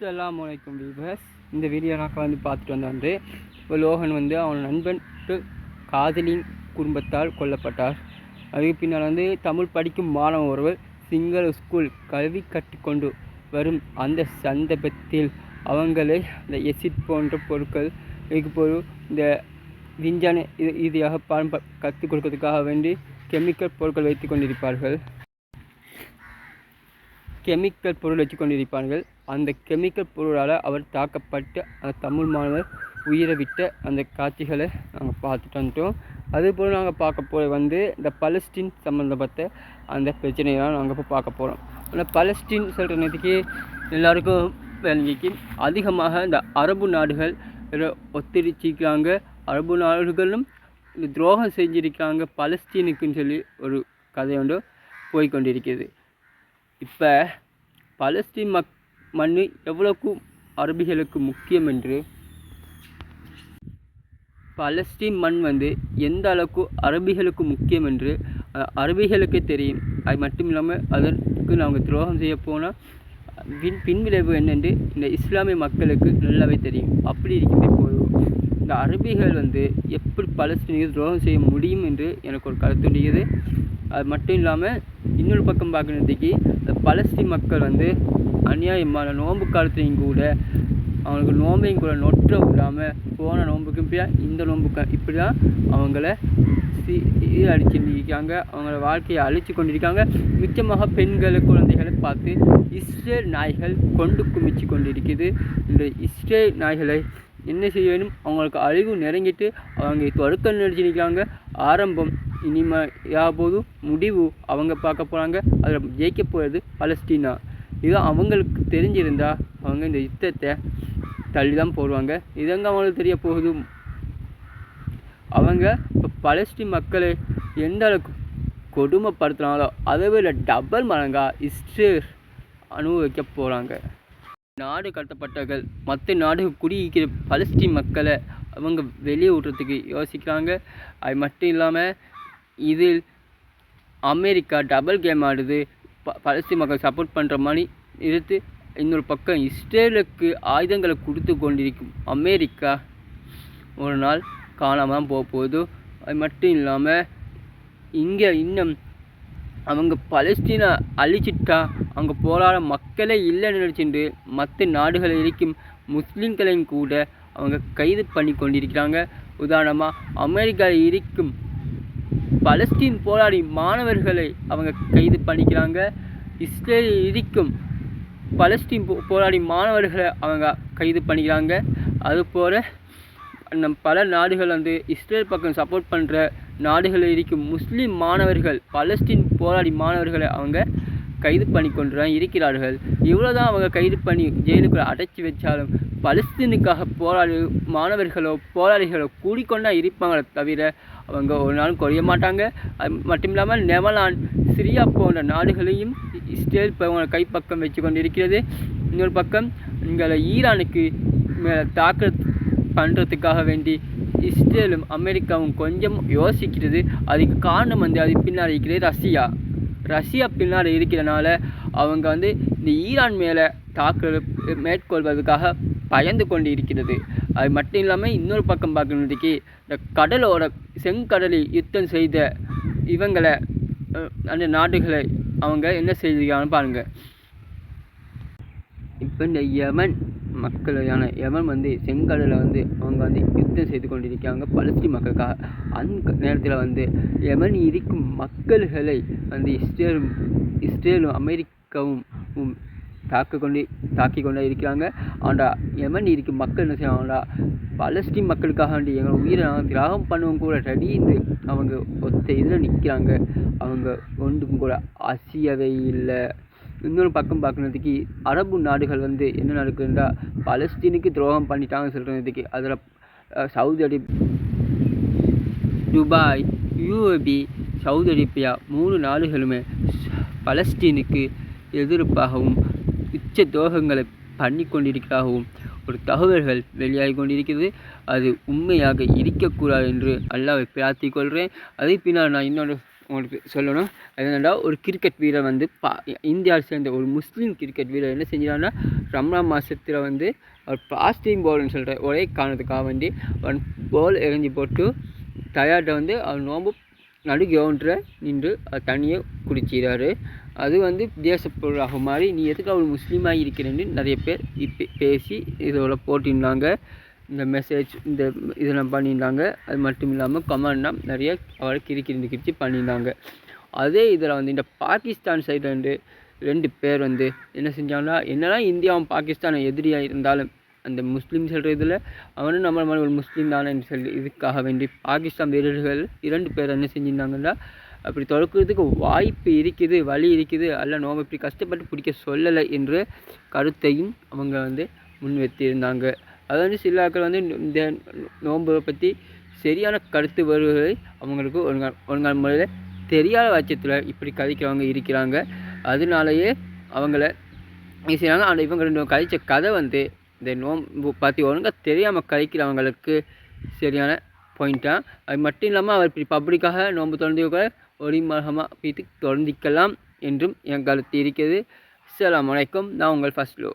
அஸ்ஸலாமு அலைக்கும் வீவர்ஸ். இந்த வீடியோ நான் பார்த்துட்டு வந்து இப்போ லோகன் அவன் நண்பன் காதலின் குடும்பத்தால் கொல்லப்பட்டார். அதுக்கு பின்னால் தமிழ் படிக்கும் மாணவன் ஒருவர் சிங்கள ஸ்கூல் கல்வி கற்றுக்கொண்டு வரும் அந்த சந்தர்ப்பத்தில் அவங்களே இந்த எசிட் போன்ற பொருட்கள் இதுக்கு போய் இந்த விஞ்ஞான ரீதியாக கற்றுக் கொடுக்கறதுக்காக வேண்டி கெமிக்கல் பொருட்கள் வைத்து கொண்டிருப்பார்கள். கெமிக்கல் பொருள் வச்சு கொண்டிருப்பார்கள். அந்த கெமிக்கல் பொருளால் அவர் தாக்கப்பட்டு அந்த தமிழ் மாணவர் உயிரை விட்ட அந்த காட்சிகளை நாங்கள் பார்த்துட்டு வந்துட்டோம். அதுபோல் நாங்கள் பார்க்க போய் இந்த பலஸ்தீன் சம்மந்தப்பட்ட அந்த பிரச்சனையெல்லாம் நாங்கள் இப்போ பார்க்க போகிறோம். அந்த பலஸ்தீன் சொல்கிற நேரத்துக்கு எல்லாருக்கும் விளங்கிக்கு அதிகமாக இந்த அரபு நாடுகள் ஒத்துழைச்சிக்கிறாங்க. அரபு நாடுகளும் இந்த துரோகம் செஞ்சிருக்கிறாங்க பலஸ்தீனுக்குன்னு சொல்லி ஒரு கதை ஒன்று போய்கொண்டிருக்கிறது. இப்போ பலஸ்தீன் மண் எவ்வளோக்கு அரபிகளுக்கு முக்கியம் என்று, பலஸ்தீன் மண் எந்த அளவுக்கு அரபிகளுக்கு முக்கியம் என்று அரபிகளுக்கு தெரியும். அது மட்டும் இல்லாமல் அதற்கு நாங்கள் துரோகம் செய்ய போனால் பின்விளைவு என்னென்று இந்த இஸ்லாமிய மக்களுக்கு நல்லாவே தெரியும். அப்படி இருக்கின்ற போது இந்த அரபிகள் எப்படி பலஸ்தீனுக்கு துரோகம் செய்ய முடியும் என்று எனக்கு ஒரு கருத்து உண்டியது. அது மட்டும் இல்லாமல் இன்னொரு பக்கம் பார்க்கறதுக்கு இந்த பலஸ்தீன் மக்கள் அநியாயமான நோன்பு காலத்துலையும் கூட அவங்களுக்கு நோம்பையும் கூட நொற்றம் இல்லாமல் போன நோன்புக்கு இப்படியா இந்த நோன்புக்கு இப்படி தான் அவங்கள அழிச்சுருக்காங்க. அவங்கள வாழ்க்கையை அழித்து கொண்டிருக்காங்க. மிச்சமாக பெண்கள் குழந்தைகளை பார்த்து இஸ்ரேல் நாய்கள் கொண்டு குமிச்சு கொண்டிருக்குது. இந்த இஸ்ரேல் நாய்களை என்ன செய்ய வேணும்? அவங்களுக்கு அழிவு நெருங்கிட்டு அவங்க தொடக்கம் நினைச்சிருக்காங்க. ஆரம்பம் இனிமையாபோது முடிவு அவங்க பார்க்க போகிறாங்க. அதில் ஜெயிக்க போகிறது பலஸ்தீனா. இது அவங்களுக்கு தெரிஞ்சிருந்தா அவங்க இந்த யுத்தத்தை தள்ளி தான் போடுவாங்க. இதங்க அவங்களுக்கு தெரிய போகுது. அவங்க இப்போ பலஸ்தீன் மக்களை எந்த அளவுக்கு கொடுமைப்படுத்துனாங்களோ அதை விட டபுள் மடங்காக இஸ்ரேல் அனுபவிக்க போகிறாங்க. நாடு கடத்தப்பட்டவர்கள் மற்ற நாடுகள் குடியிருக்கிற பலஸ்தீன் மக்களை அவங்க வெளியே விடுறதுக்கு யோசிக்கிறாங்க. அது மட்டும் இல்லாமல் இதில் அமெரிக்கா டபுள் கேம் ஆடுது. பலஸ்தீன் மக்கள் சப்போர்ட் பண்ணுற மாதிரி இருந்து இன்னொரு பக்கம் இஸ்ரேலுக்கு ஆயுதங்களை கொடுத்து கொண்டிருக்கும் அமெரிக்கா ஒரு நாள் காணாமல் தான் போக போகுது. அது மட்டும் இல்லாமல் இங்கே இன்னும் அவங்க பலஸ்தீனை அழிச்சிட்டா அங்கே போராட மக்களே இல்லைன்னு நினச்சிட்டு மற்ற நாடுகளில் இருக்கும் முஸ்லீம்களையும் கூட அவங்க கைது பண்ணி கொண்டிருக்கிறாங்க. உதாரணமாக அமெரிக்காவில் இருக்கும் பலஸ்தீன் போராடி மாணவர்களை அவங்க கைது பண்ணிக்கிறாங்க. இஸ்ரேலில் இருக்கும் பலஸ்தீன் போராடி மாணவர்களை அவங்க கைது பண்ணிக்கிறாங்க. அதுபோல் பல நாடுகள் இஸ்ரேல் பக்கம் சப்போர்ட் பண்ணுற நாடுகளில் இருக்கும் முஸ்லீம் மாணவர்கள் பலஸ்தீன் போராடி மாணவர்களை அவங்க கைது பண்ணி கொண்டு இருக்கிறார்கள். இவ்வளோ தான் அவங்க கைது பண்ணி ஜெயிலுக்குள்ளே அடைச்சி வச்சாலும் பலஸ்தீனுக்காக போராடி மாணவர்களோ போராளிகளோ கூடிக்கொண்டா இருப்பாங்களே தவிர அவங்க ஒரு நாளும் குறைய மாட்டாங்க. அது மட்டும் இல்லாமல் நெதர்லாந்து சிரியா போன்ற நாடுகளையும் இஸ்ரேல் கைப்பக்கம் வச்சு கொண்டு இருக்கிறது. இன்னொரு பக்கம் இங்கே ஈரானுக்கு மேலே தாக்குதல் பண்ணுறதுக்காக வேண்டி இஸ்ரேலும் அமெரிக்காவும் கொஞ்சம் யோசிக்கிறது. அதுக்கு காரணம் அது பின்னால் இருக்கிறது ரஷ்யா பின்னால் இருக்கிறனால அவங்க இந்த ஈரான் மேலே தாக்குதல் மேற்கொள்வதற்காக பயந்து கொண்டு இருக்கிறது. அது மட்டும் இல்லாமல் இன்னொரு பக்கம் பார்க்கறதுக்கு இந்த கடலோட செங்கடலில் யுத்தம் செய்த இவங்களை அந்த நாடுகளை அவங்க என்ன செய்கிறாங்கன்னு பாருங்கள். இப்போ இந்த யமன் மக்களான யமன் செங்கடலில் அவங்க யுத்தம் செய்து கொண்டிருக்காங்க பலஸ்தீன் மக்களுக்காக. அந்த நேரத்தில் யமன் இருக்கும் மக்கள்களை இஸ்ரேலும் அமெரிக்காவும் தாக்கி கொண்டே இருக்கிறாங்க. ஆனால் யமன் இருக்கும் மக்கள் என்ன செய்வாங்கடா பலஸ்தீன் மக்களுக்காக எங்கள் உயிரை நாங்கள் தியாகம் பண்ணுவோம் கூட ரெடின்னு அவங்க ஒத்த இதில் நிற்கிறாங்க. அவங்க ஒன்றுக்கும் கூட அசியவே இல்லை. இன்னொரு பக்கம் பார்க்கறதுக்கு அரபு நாடுகள் என்ன நடக்குதுன்றா பலஸ்தீனுக்கு துரோகம் பண்ணிட்டாங்கன்னு சொல்கிறதுக்கு அதில் Saudi Arabia, Dubai, UAP, Saudi Arabia 3 நாடுகளுமே பலஸ்தீனுக்கு எதிர்ப்பாகவும் உச்ச துரோகங்களை பண்ணி கொண்டிருக்கிறதாகவும் ஒரு தகவல்கள் வெளியாகி கொண்டிருக்கிறது. அது உண்மையாக இருக்கக்கூடாது என்று அல்லாஹ்வை பிரார்த்திக் கொள்கிறேன். அதே பின்னால் நான் இன்னொரு உங்களுக்கு சொல்லணும். அது என்னென்னா, ஒரு கிரிக்கெட் வீரர் வந்து இந்தியாவை சேர்ந்த ஒரு முஸ்லீம் கிரிக்கெட் வீரர் என்ன செஞ்சிட்டாருன்னா, ரம்ஜான் மாதத்தில் வந்து அவர் பாஸ்டிங் பவுல்னு சொல்கிற ஒரே காரணத்துக்காக வேண்டி அவன் பால் எறிஞ்சு போட்டு டயர்டை வந்து அவர் நோம்பு நடு கிரவுண்டில் நின்று அது தண்ணியை குடிச்சிடாரு. அது வந்து தேசப்பொருளாக மாறி நீ எதுக்கு அவர் முஸ்லீமாக இருக்கிறேன்னு நிறைய பேர் பேசி இதோட போட்டிருந்தாங்க. இந்த மெசேஜ் இந்த இதெல்லாம் பண்ணியிருந்தாங்க. அது மட்டும் இல்லாமல் கமெண்ட்லாம் நிறைய அவரை கிரிச்சு பண்ணியிருந்தாங்க. அதே இதில் வந்து இந்த பாகிஸ்தான் சைடு ரெண்டு பேர் வந்து என்ன செஞ்சாங்கன்னா, என்னதான் இந்தியாவும் பாகிஸ்தானும் எதிரியாக இருந்தாலும் அந்த முஸ்லீம் சொல்கிற இதில் அவனும் நம்ம மாதிரி ஒரு முஸ்லீம் தானேன்னு சொல்லி இதுக்காக வேண்டி பாகிஸ்தான் வீரர்கள் 2 பேர் என்ன செஞ்சுருந்தாங்கன்னா, அப்படி தொடக்கிறதுக்கு வாய்ப்பு இருக்குது, வழி இருக்குது, அல்ல நோம்பு இப்படி கஷ்டப்பட்டு பிடிக்க சொல்லலை என்ற கருத்தையும் அவங்க வந்து முன்வைத்திருந்தாங்க. அது வந்து சில ஆட்கள் வந்து இந்த நோன்பை பற்றி சரியான கருத்து வருவதை அவங்களுக்கு ஒழுங்கான முறையில் தெரியாத பட்சத்தில் இப்படி கதைக்கிறவங்க இருக்கிறாங்க. அதனாலேயே அவங்கள செய்கிறாங்க. ஆனால் இவங்க 2 கழித்த கதை வந்து இந்த நோன்பு பற்றி ஒழுங்காக தெரியாமல் கழிக்கிறவங்களுக்கு சரியான பாயிண்ட்டாக. அது மட்டும் இல்லாமல் அவர் இப்படி பப்ளிக்காக நோன்பு திறந்து ஒளிமகமாக வீட்டுக்கு திறந்திக்கலாம் என்றும் என் கருத்து இருக்கிறது. அஸ்ஸலாமு அலைக்கும். நான் உங்கள் ஃபஸ்லோ.